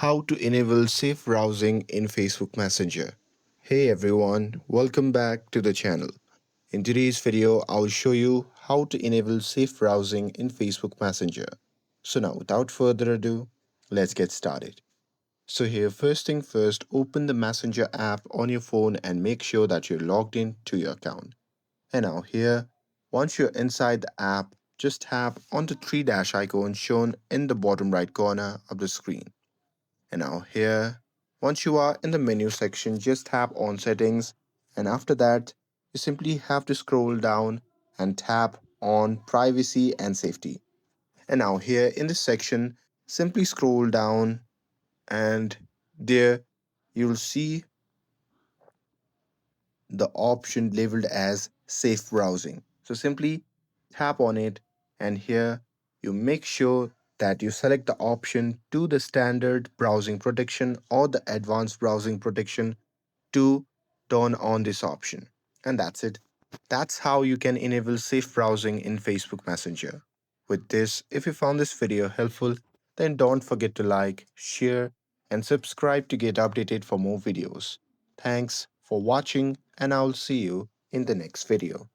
How to enable safe browsing in Facebook Messenger. Hey everyone, welcome back to the channel. In today's video, I'll show you how to enable safe browsing in Facebook Messenger. So now without further ado, let's get started. So here first thing first, open the Messenger app on your phone and make sure that you're logged in to your account. And now here, once you're inside the app, just tap on the three dash icon shown in the bottom right corner of the screen. And now here, once you are in the menu section, just tap on settings, and after that, you simply have to scroll down and tap on privacy and safety. And now here in this section, simply scroll down and there you'll see the option labeled as safe browsing. So simply tap on it, and here you make sure that you select the option to the standard browsing protection or the advanced browsing protection to turn on this option. And that's it. That's how you can enable safe browsing in Facebook Messenger. With this, if you found this video helpful, then don't forget to like, share, and subscribe to get updated for more videos. Thanks for watching, and I'll see you in the next video.